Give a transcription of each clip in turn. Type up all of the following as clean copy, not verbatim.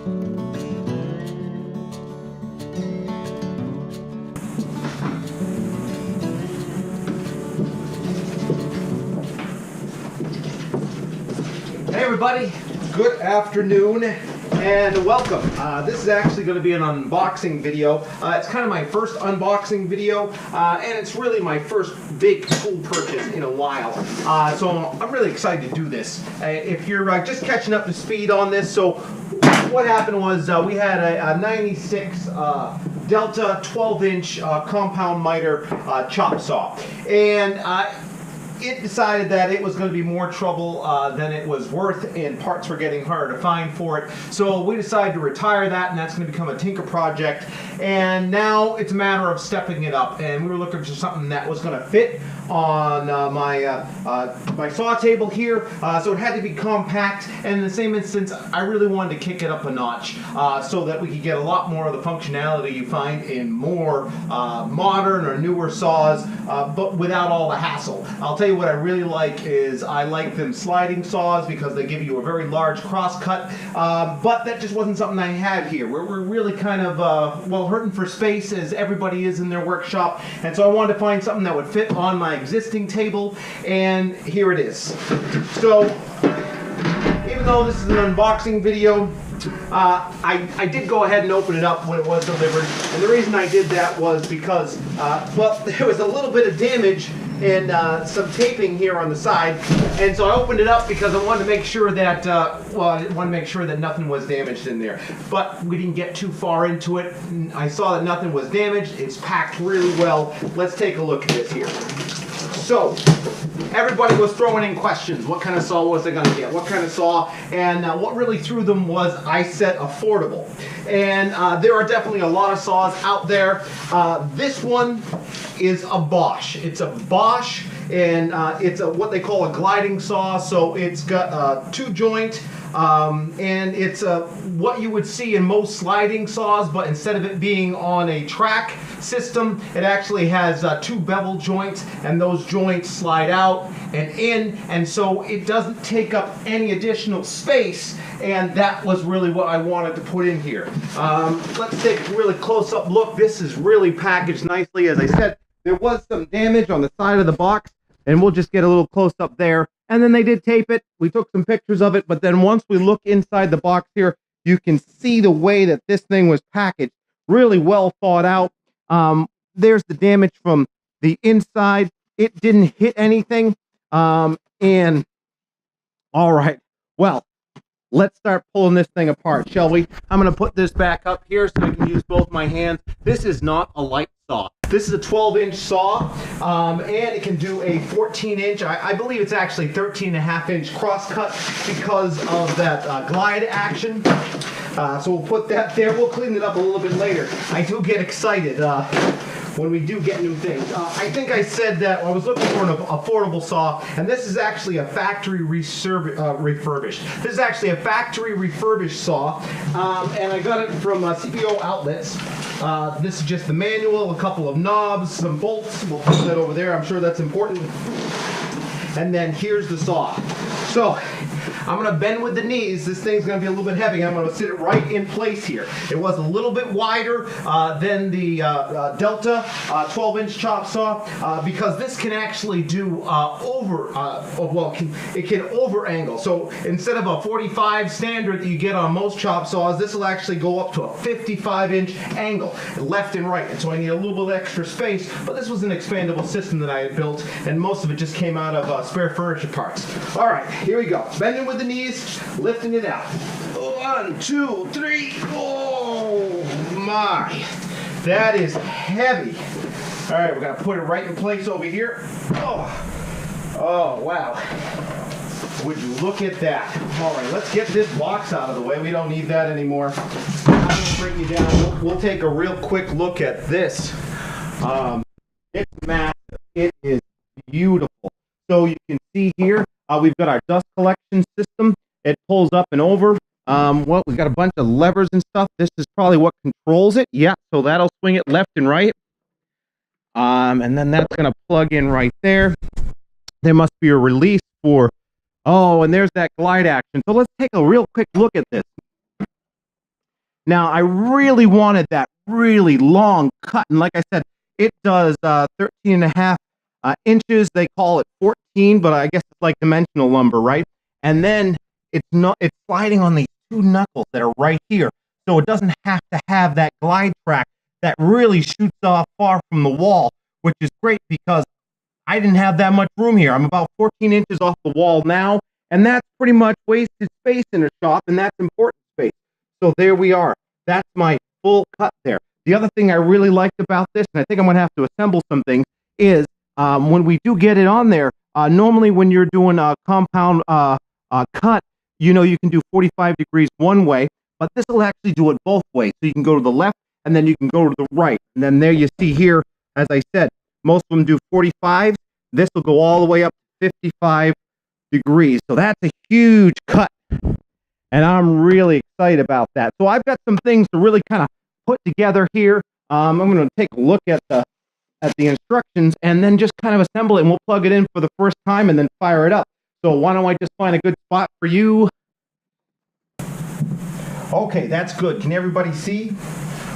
Hey everybody, good afternoon and welcome. This is actually going to be an unboxing video. It's kind of my first unboxing video and it's really my first big tool purchase in a while. So I'm really excited to do this. If you're just catching up to speed on this, so what happened was we had a 96 Delta 12-inch compound miter chop saw, and it decided that it was going to be more trouble than it was worth, and parts were getting harder to find for it. So we decided to retire that, and that's going to become a tinker project. And now it's a matter of stepping it up, and we were looking for something that was going to fit on my saw table here. So it had to be compact, and in the same instance, I really wanted to kick it up a notch so that we could get a lot more of the functionality you find in more modern or newer saws, but without all the hassle. I'll tell you what I really like is I like them sliding saws because they give you a very large cross cut, but that just wasn't something I had here. We're really kind of, well, hurting for space as everybody is in their workshop, and so I wanted to find something that would fit on my existing table, and here it is. So even though this is an unboxing video, I did go ahead and open it up when it was delivered, and the reason I did that was because, well, there was a little bit of damage and some taping here on the side, and so I opened it up because I wanted to make sure that, well, I wanted to make sure that nothing was damaged in there. But we didn't get too far into it. I saw that nothing was damaged. It's packed really well. Let's take a look at this here. So, everybody was throwing in questions. What kind of saw was I going to get? What kind of saw? And what really threw them was I said affordable. And there are definitely a lot of saws out there. This one is a Bosch. It's a Bosch, and it's a what they call a gliding saw. So it's got a 2-joint, and it's what you would see in most sliding saws, but instead of it being on a track system, it actually has 2 bevel joints, and those joints slide out and in, and so it doesn't take up any additional space, and that was really what I wanted to put in here. Let's take a really close-up look. This is really packaged nicely. As I said, there was some damage on the side of the box, and we'll just get a little close-up there. And then they did tape it. We took some pictures of it, but then once we look inside the box here, you can see the way that this thing was packaged. Really well thought out. There's the damage from the inside. It didn't hit anything. And all right, well, let's start pulling this thing apart, shall we? I'm going to put this back up here so I can use both my hands. This is not a light saw. This is a 12-inch saw, and it can do a 14-inch. I believe it's actually 13.5-inch crosscut because of that glide action. So we'll put that there. We'll clean it up a little bit later. I do get excited when we do get new things. I think I said that I was looking for an affordable saw, and this is actually a factory refurbished. This is actually a factory refurbished saw, and I got it from CPO Outlets. This is just the manual, a couple of knobs, some bolts. We'll put that over there. I'm sure that's important. And then here's the saw. So I'm going to bend with the knees. This thing's going to be a little bit heavy. I'm going to sit it right in place here. It was a little bit wider than the Delta 12-inch chop saw because this can actually do it can over angle. So instead of a 45 standard that you get on most chop saws, this will actually go up to a 55-inch angle, left and right. And so I need a little bit extra space, but this was an expandable system that I had built, and most of it just came out of spare furniture parts. All right, here we go. Bending with the knees, lifting it out. 1, 2, 3. Oh my, that is heavy. All right, we're gonna put it right in place over here. Oh wow, would you look at that? All right, let's get this box out of the way. We don't need that anymore. I'm gonna bring you down. We'll take a real quick look at this. It's massive. It is beautiful. So you can see here, we've got our dust collection system. It pulls up and over. Well, we've got a bunch of levers and stuff. This is probably what controls it. Yeah, so that'll swing it left and right. And then that's going to plug in right there. There must be a release for, oh, and there's that glide action. So let's take a real quick look at this. Now, I really wanted that really long cut, and like I said, it does 13.5 inches. They call it 14, but I guess it's like dimensional lumber, right? And then it's sliding on these two knuckles that are right here, so it doesn't have to have that glide track that really shoots off far from the wall, which is great because I didn't have that much room here. I'm about 14 inches off the wall now, and that's pretty much wasted space in a shop, and that's important space. So there we are. That's my full cut there. The other thing I really liked about this, and I think I'm going to have to assemble some things, is when we do get it on there, normally when you're doing a compound cut, you know you can do 45 degrees one way, but this will actually do it both ways. So you can go to the left, and then you can go to the right. And then there you see here, as I said, most of them do 45. This will go all the way up to 55 degrees. So that's a huge cut. And I'm really excited about that. So I've got some things to really kind of put together here. I'm going to take a look at the instructions and then just kind of assemble it, and we'll plug it in for the first time and then fire it up. So why don't I just find a good spot for you? Okay, that's good. Can everybody see?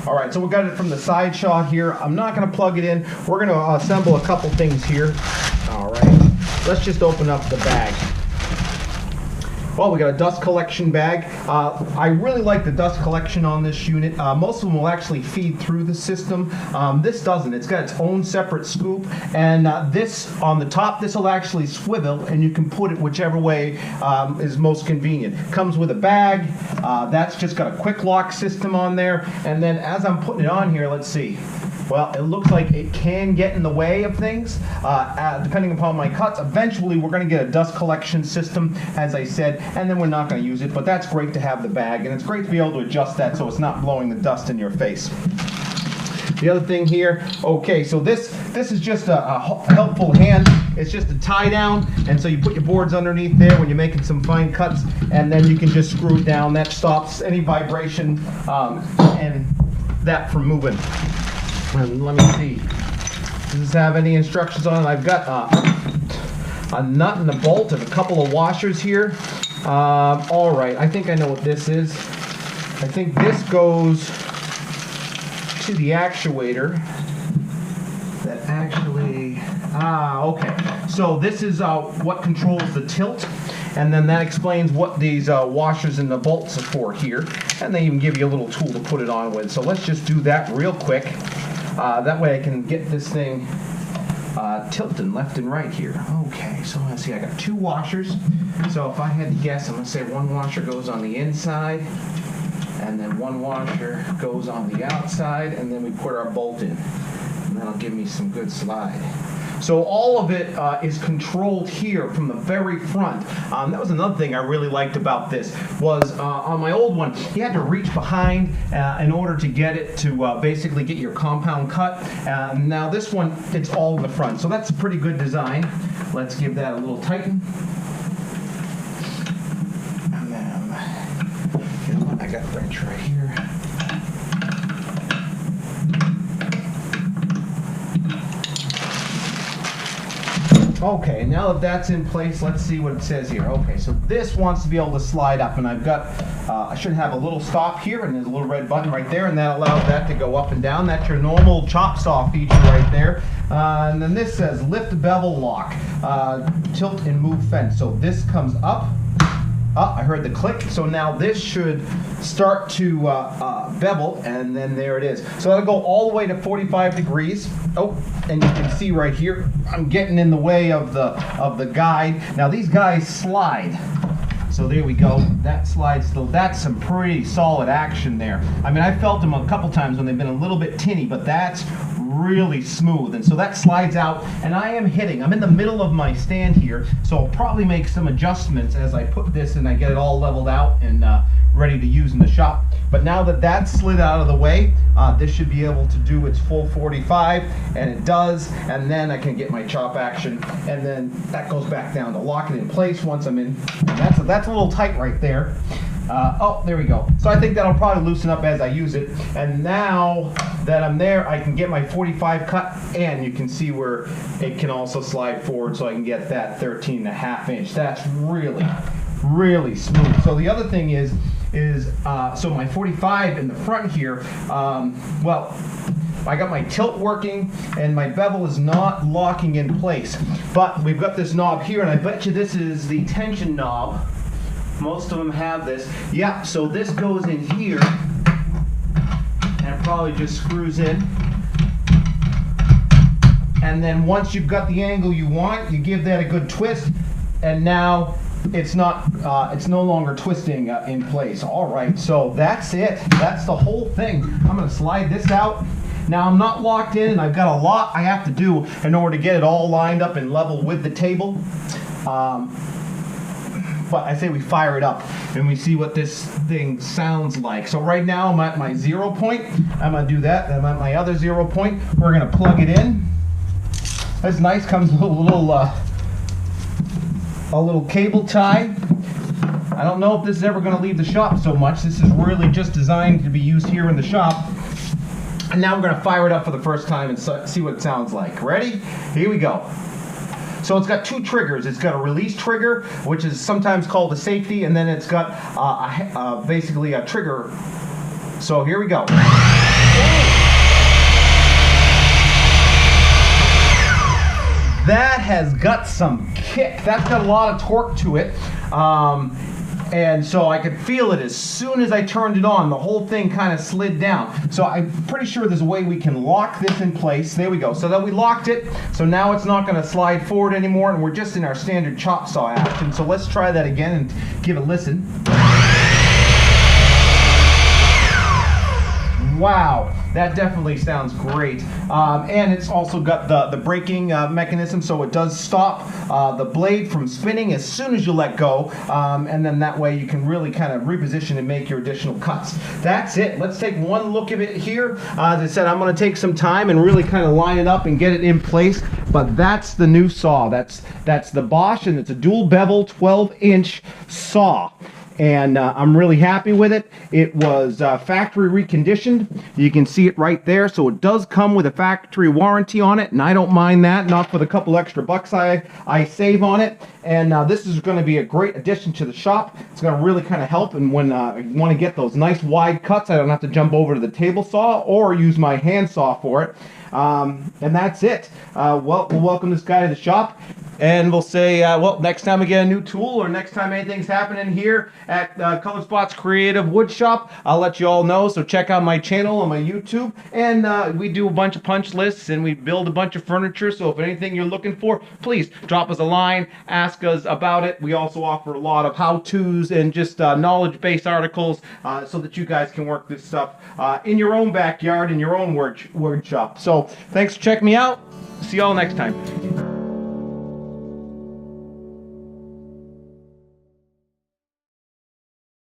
All right, so we got it from the side shot here. I'm not going to plug it in. We're going to assemble a couple things here. All right, let's just open up the bag. Well, we got a dust collection bag. I really like the dust collection on this unit. Most of them will actually feed through the system. This doesn't. It's got its own separate scoop, and this on the top, this will actually swivel, and you can put it whichever way is most convenient. Comes with a bag. That's just got a quick lock system on there, and then as I'm putting it on here, let's see. Well, it looks like it can get in the way of things, depending upon my cuts. Eventually, we're going to get a dust collection system, as I said, and then we're not going to use it, but that's great to have the bag, and it's great to be able to adjust that so it's not blowing the dust in your face. The other thing here, okay, so this is just a helpful hand. It's just a tie down, and so you put your boards underneath there when you're making some fine cuts, and then you can just screw it down. That stops any vibration and that from moving. And let me see. Does this have any instructions on it? I've got a nut and a bolt and a couple of washers here. All right, I think I know what this is. I think this goes to the actuator that actually, okay. So this is what controls the tilt, and then that explains what these washers and the bolts are for here. And they even give you a little tool to put it on with. So let's just do that real quick. That way I can get this thing tilting left and right here. Okay, so let's see, I got two washers. So if I had to guess, I'm going to say one washer goes on the inside, and then one washer goes on the outside, and then we put our bolt in. And that'll give me some good slide. So all of it is controlled here from the very front. That was another thing I really liked about this, was on my old one, you had to reach behind in order to get it to basically get your compound cut. Now this one, it's all in the front. So that's a pretty good design. Let's give that a little tighten. And then, you know what, I got a wrench right here. Okay, now that that's in place, let's see what it says here. Okay, so this wants to be able to slide up, and I've got, I should have a little stop here, and there's a little red button right there, and that allows that to go up and down. That's your normal chop saw feature right there. And then this says lift bevel lock, tilt and move fence. So this comes up. I heard the click, so now this should start to bevel, and then there it is. So that'll go all the way to 45 degrees. Oh, and you can see right here, I'm getting in the way of the guide. Now these guys slide. So there we go. That slides still. That's some pretty solid action there. I mean, I felt them a couple times when they've been a little bit tinny, but that's really smooth. And so that slides out, and I am hitting. I'm in the middle of my stand here, so I'll probably make some adjustments as I put this and I get it all leveled out and ready to use in the shop. But now that that's slid out of the way, this should be able to do its full 45, and it does. And then I can get my chop action, and then that goes back down to lock it in place once I'm in. And that's a little tight right there. Oh, there we go. So I think that'll probably loosen up as I use it. And now that I'm there, I can get my 45 cut, and you can see where it can also slide forward, so I can get that 13.5 inch. That's really, really smooth. So the other thing is is, so my 45 in the front here, well, I got my tilt working and my bevel is not locking in place. But we've got this knob here, and I bet you this is the tension knob. Most of them have this. Yeah, so this goes in here and it probably just screws in. And then once you've got the angle you want, you give that a good twist, and now it's not, it's no longer twisting in place. All right, so that's it. That's the whole thing. I'm gonna slide this out. Now I'm not locked in, and I've got a lot I have to do in order to get it all lined up and level with the table. But I say we fire it up and we see what this thing sounds like. So right now I'm at my 0 point. I'm gonna do that. I'm at my other 0 point. We're gonna plug it in. That's nice. Comes with a little cable tie. I don't know if this is ever gonna leave the shop so much. This is really just designed to be used here in the shop. And now we're gonna fire it up for the first time and see what it sounds like. Ready? Here we go. So it's got two triggers. It's got a release trigger, which is sometimes called a safety, and then it's got basically a trigger. So here we go. That has got some kick. That's got a lot of torque to it. And so I could feel it as soon as I turned it on. The whole thing kind of slid down. So I'm pretty sure there's a way we can lock this in place. There we go. So that we locked it. So now it's not going to slide forward anymore, and we're just in our standard chop saw action. So let's try that again and give it a listen. Wow, that definitely sounds great. And it's also got the braking mechanism, so it does stop the blade from spinning as soon as you let go. And then that way you can really kind of reposition and make your additional cuts. That's it. Let's take one look at it here. As I said, I'm going to take some time and really kind of line it up and get it in place. But that's the new saw. That's the Bosch, and it's a dual bevel 12-inch saw. And I'm really happy with it. It was factory reconditioned. You can see it right there. So it does come with a factory warranty on it, and I don't mind that, not for the couple extra bucks I save on it. And this is going to be a great addition to the shop. It's going to really kind of help, and when you want to get those nice wide cuts, I don't have to jump over to the table saw or use my hand saw for it. And that's it. Well, we'll welcome this guy to the shop. And we'll say, well, next time we get a new tool, or next time anything's happening here at Color Spot's Creative Woodshop, I'll let you all know. So check out my channel on my YouTube. And we do a bunch of punch lists, and we build a bunch of furniture. So if anything you're looking for, please drop us a line, ask us about it. We also offer a lot of how-tos and just knowledge-based articles so that you guys can work this stuff in your own backyard, in your own workshop. So thanks for checking me out. See y'all next time.